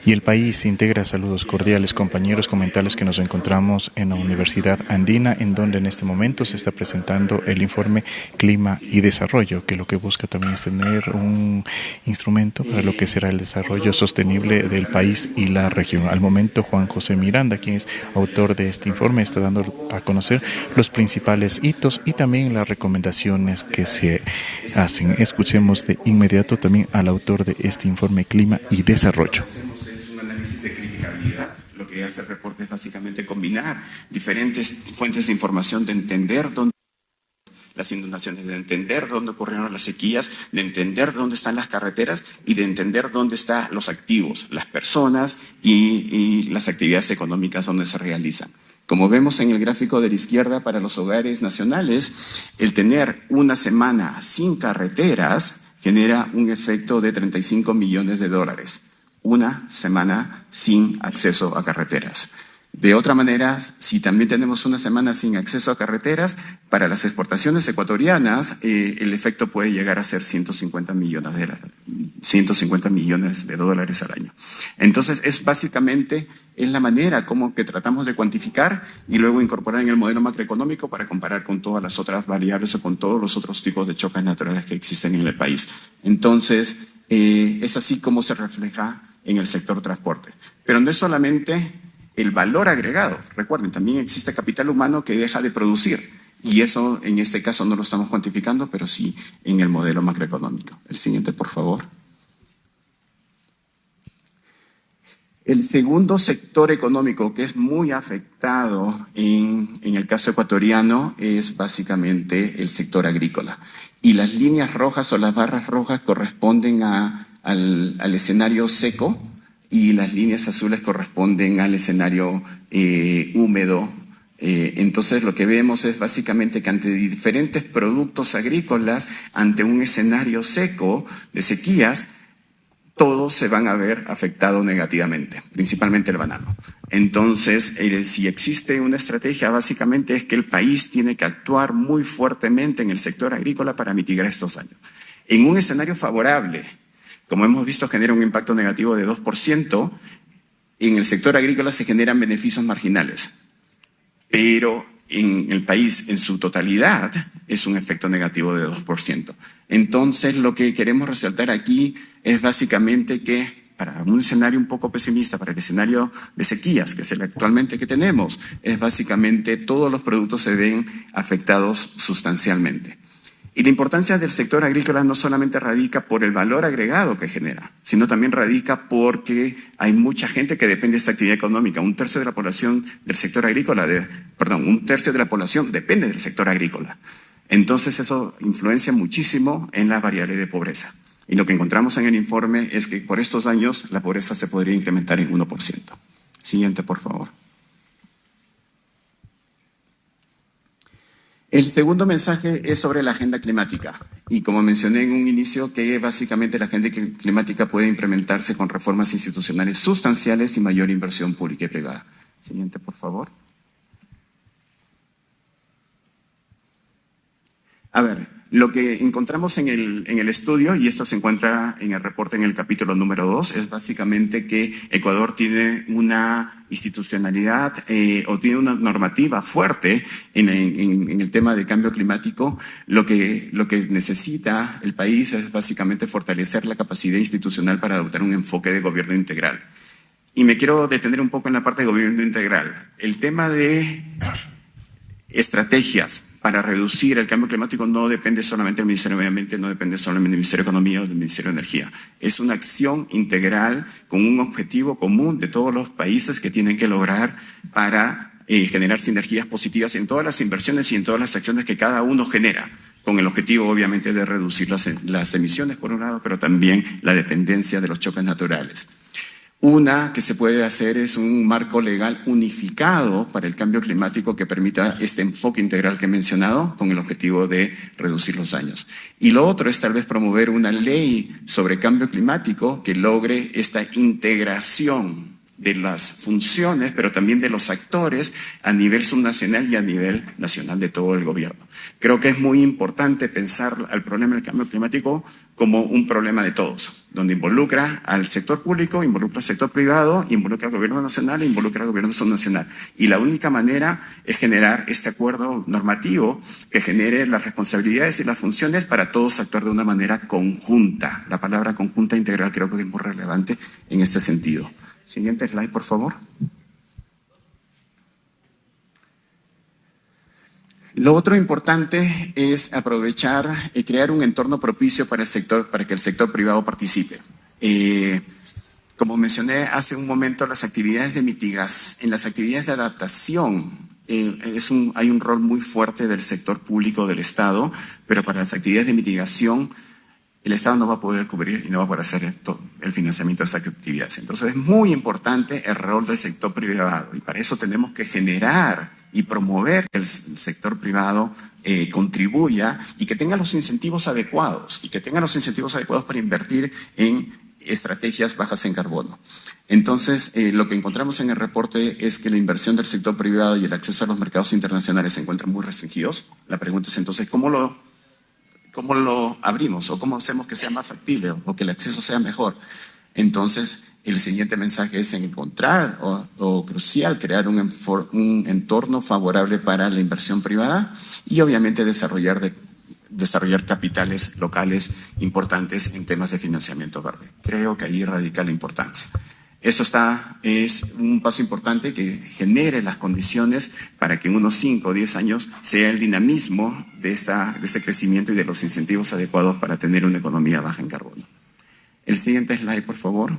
y el país integra. Saludos cordiales, compañeros, comentarles que nos encontramos en la Universidad Andina, en donde en este momento se está presentando el informe Clima y Desarrollo, que lo que busca también es tener un instrumento para lo que será el desarrollo sostenible del país y la región. Al momento, Juan José Miranda, quien es autor de este informe, está dando a conocer los principales hitos y también las recomendaciones que se hacen. Escuchemos de inmediato también al autor de este informe Clima y Desarrollo. Es un análisis de criticabilidad. Lo que hace el reporte es básicamente combinar diferentes fuentes de información, de entender dónde las inundaciones, de entender dónde ocurrieron las sequías, de entender dónde están las carreteras y de entender dónde están los activos, las personas y las actividades económicas donde se realizan. Como vemos en el gráfico de la izquierda, para los hogares nacionales, el tener una semana sin carreteras genera un efecto de 35 millones de dólares. Una semana sin acceso a carreteras. De otra manera, si también tenemos una semana sin acceso a carreteras, para las exportaciones ecuatorianas el efecto puede llegar a ser 150 millones de dólares al año. Entonces, es básicamente la manera como que tratamos de cuantificar y luego incorporar en el modelo macroeconómico para comparar con todas las otras variables o con todos los otros tipos de choques naturales que existen en el país. Entonces, es así como se refleja en el sector transporte. Pero no es solamente el valor agregado. Recuerden, también existe capital humano que deja de producir. Y eso, en este caso, no lo estamos cuantificando, pero sí en el modelo macroeconómico. El siguiente, por favor. El segundo sector económico que es muy afectado en el caso ecuatoriano es básicamente el sector agrícola. Y las líneas rojas o las barras rojas corresponden al escenario seco, y las líneas azules corresponden al escenario húmedo. Entonces lo que vemos es básicamente que ante diferentes productos agrícolas, ante un escenario seco de sequías, todos se van a ver afectados negativamente, principalmente el banano. Entonces, si existe una estrategia, básicamente es que el país tiene que actuar muy fuertemente en el sector agrícola para mitigar estos daños. En un escenario favorable, como hemos visto, genera un impacto negativo de 2%, en el sector agrícola se generan beneficios marginales, pero en el país en su totalidad es un efecto negativo de 2%. Entonces, lo que queremos resaltar aquí es básicamente que para un escenario un poco pesimista, para el escenario de sequías, que es el actualmente que tenemos, es básicamente todos los productos se ven afectados sustancialmente. Y la importancia del sector agrícola no solamente radica por el valor agregado que genera, sino también radica porque hay mucha gente que depende de esta actividad económica. Un tercio de la población del sector agrícola, un tercio de la población depende del sector agrícola. Entonces eso influencia muchísimo en la variable de pobreza. Y lo que encontramos en el informe es que por estos años la pobreza se podría incrementar en 1%. Siguiente, por favor. El segundo mensaje es sobre la agenda climática. Y como mencioné en un inicio, que básicamente la agenda climática puede implementarse con reformas institucionales sustanciales y mayor inversión pública y privada. Siguiente, por favor. A ver, lo que encontramos en el estudio, y esto se encuentra en el reporte en el capítulo número 2, es básicamente que Ecuador tiene una institucionalidad o tiene una normativa fuerte en el tema de cambio climático. Lo que necesita el país es básicamente fortalecer la capacidad institucional para adoptar un enfoque de gobierno integral. Y me quiero detener un poco en la parte de gobierno integral. El tema de estrategias para reducir el cambio climático no depende solamente del Ministerio de Medio Ambiente, no depende solamente del Ministerio de Economía o del Ministerio de Energía. Es una acción integral con un objetivo común de todos los países que tienen que lograr para generar sinergias positivas en todas las inversiones y en todas las acciones que cada uno genera, con el objetivo obviamente de reducir las emisiones por un lado, pero también la dependencia de los choques naturales. Una que se puede hacer es un marco legal unificado para el cambio climático que permita este enfoque integral que he mencionado con el objetivo de reducir los daños. Y lo otro es tal vez promover una ley sobre cambio climático que logre esta integración de las funciones, pero también de los actores a nivel subnacional y a nivel nacional de todo el gobierno. Creo que es muy importante pensar al problema del cambio climático como un problema de todos, donde involucra al sector público, involucra al sector privado, involucra al gobierno nacional e involucra al gobierno subnacional. Y la única manera es generar este acuerdo normativo que genere las responsabilidades y las funciones para todos actuar de una manera conjunta. La palabra conjunta integral creo que es muy relevante en este sentido. Siguiente slide, por favor. Lo otro importante es aprovechar y crear un entorno propicio para el sector, para que el sector privado participe. Como mencioné hace un momento, las actividades de mitigación, en las actividades de adaptación, hay un rol muy fuerte del sector público del Estado, pero para las actividades de mitigación, el Estado no va a poder cubrir y no va a poder hacer el financiamiento de esas actividades. Entonces es muy importante el rol del sector privado y para eso tenemos que generar y promover que el sector privado contribuya y que tenga los incentivos adecuados para invertir en estrategias bajas en carbono. Entonces, lo que encontramos en el reporte es que la inversión del sector privado y el acceso a los mercados internacionales se encuentran muy restringidos. La pregunta es entonces, ¿cómo lo abrimos o cómo hacemos que sea más factible o que el acceso sea mejor? Entonces, el siguiente mensaje es encontrar o crucial crear un entorno favorable para la inversión privada y obviamente desarrollar capitales locales importantes en temas de financiamiento verde. Creo que ahí radica la importancia. Eso es un paso importante que genere las condiciones para que en unos 5 o 10 años sea el dinamismo de este crecimiento y de los incentivos adecuados para tener una economía baja en carbono. El siguiente slide, por favor.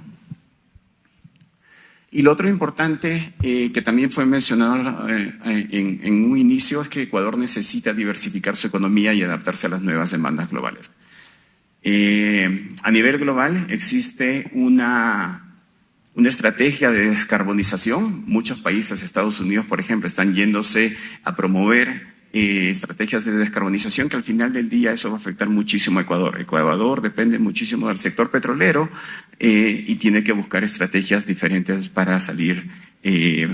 Y lo otro importante que también fue mencionado en un inicio es que Ecuador necesita diversificar su economía y adaptarse a las nuevas demandas globales. A nivel global existe una estrategia de descarbonización. Muchos países, Estados Unidos, por ejemplo, están yéndose a promover estrategias de descarbonización que al final del día eso va a afectar muchísimo a Ecuador. Ecuador depende muchísimo del sector petrolero y tiene que buscar estrategias diferentes para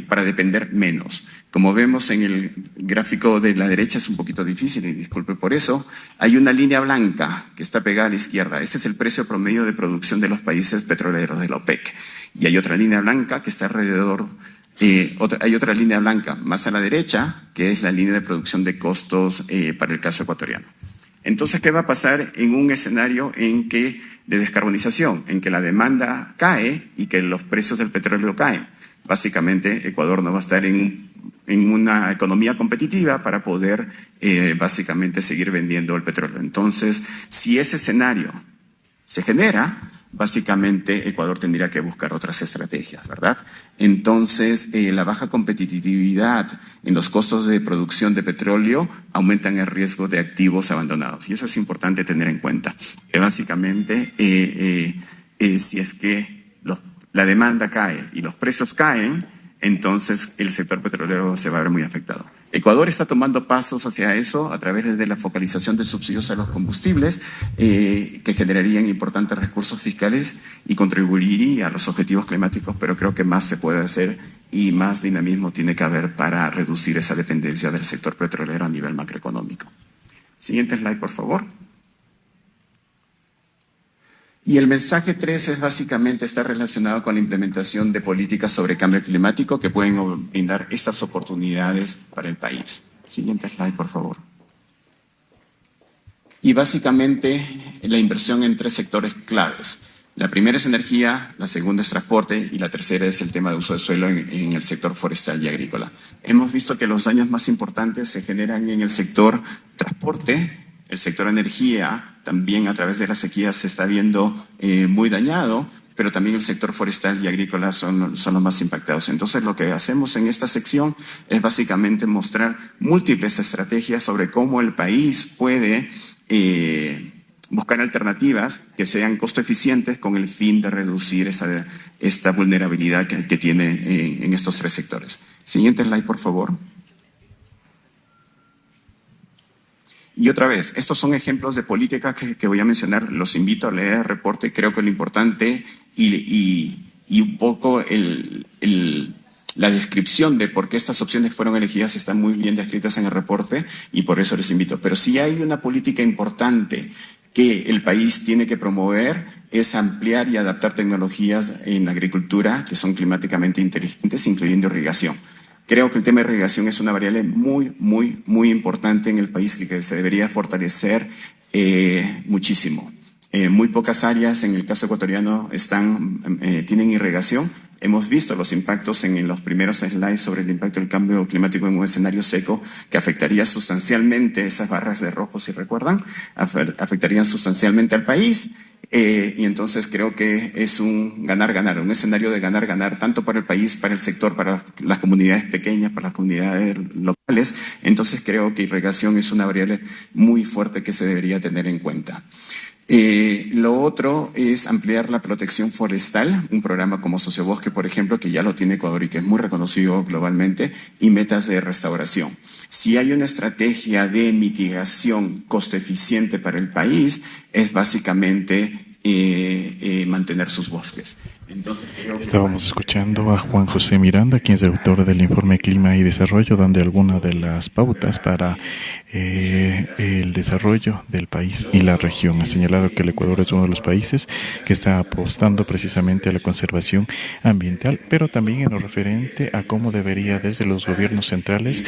para depender menos. Como vemos en el gráfico de la derecha es un poquito difícil y disculpe por eso, hay una línea blanca que está pegada a la izquierda. Ese es el precio promedio de producción de los países petroleros de la OPEC. Y hay otra línea blanca que está alrededor. Hay otra línea blanca más a la derecha, que es la línea de producción de costos para el caso ecuatoriano. Entonces, ¿qué va a pasar en un escenario de descarbonización? En que la demanda cae y que los precios del petróleo caen. Básicamente, Ecuador no va a estar en una economía competitiva para poder básicamente seguir vendiendo el petróleo. Entonces, si ese escenario se genera, básicamente Ecuador tendría que buscar otras estrategias, ¿verdad? Entonces, la baja competitividad en los costos de producción de petróleo aumentan el riesgo de activos abandonados. Y eso es importante tener en cuenta. Que básicamente, si es que la demanda cae y los precios caen, entonces el sector petrolero se va a ver muy afectado. Ecuador está tomando pasos hacia eso a través de la focalización de subsidios a los combustibles que generarían importantes recursos fiscales y contribuiría a los objetivos climáticos, pero creo que más se puede hacer y más dinamismo tiene que haber para reducir esa dependencia del sector petrolero a nivel macroeconómico. Siguiente slide, por favor. Y el mensaje 3 es básicamente está relacionado con la implementación de políticas sobre cambio climático que pueden brindar estas oportunidades para el país. Siguiente slide, por favor. Y básicamente la inversión en 3 sectores claves. La primera es energía, la segunda es transporte y la tercera es el tema de uso de suelo en el sector forestal y agrícola. Hemos visto que los daños más importantes se generan en el sector transporte. El sector energía también a través de la sequía se está viendo muy dañado, pero también el sector forestal y agrícola son los más impactados. Entonces lo que hacemos en esta sección es básicamente mostrar múltiples estrategias sobre cómo el país puede buscar alternativas que sean costo eficientes con el fin de reducir esta vulnerabilidad que tiene en estos 3 sectores. Siguiente slide, por favor. Y otra vez, estos son ejemplos de políticas que voy a mencionar. Los invito a leer el reporte. Creo que lo importante y y un poco la descripción de por qué estas opciones fueron elegidas están muy bien descritas en el reporte y por eso les invito. Pero si hay una política importante que el país tiene que promover es ampliar y adaptar tecnologías en la agricultura que son climáticamente inteligentes, incluyendo irrigación. Creo que el tema de irrigación es una variable muy importante en el país que se debería fortalecer muchísimo. Muy pocas áreas, en el caso ecuatoriano, tienen irrigación. Hemos visto los impactos en los primeros slides sobre el impacto del cambio climático en un escenario seco que afectaría sustancialmente esas barras de rojo, si recuerdan, afectarían sustancialmente al país. Y entonces creo que es un ganar-ganar, un escenario de ganar-ganar, tanto para el país, para el sector, para las comunidades pequeñas, para las comunidades locales. Entonces creo que irrigación es una variable muy fuerte que se debería tener en cuenta. Lo otro es ampliar la protección forestal, un programa como Sociobosque, por ejemplo, que ya lo tiene Ecuador y que es muy reconocido globalmente, y metas de restauración. Si hay una estrategia de mitigación costo eficiente para el país, es básicamente mantener sus bosques. Entonces, estábamos escuchando a Juan José Miranda, quien es el autor del informe Clima y Desarrollo, dando algunas de las pautas para el desarrollo del país y la región. Ha señalado que el Ecuador es uno de los países que está apostando precisamente a la conservación ambiental, pero también en lo referente a cómo debería desde los gobiernos centrales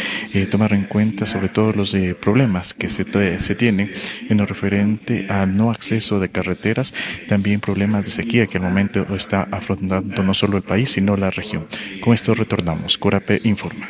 tomar en cuenta sobre todo los problemas que se tienen en lo referente al no acceso de carreteras, también problemas de sequía que al momento está afrontando no solo el país, sino la región. Con esto retornamos. Corape informa.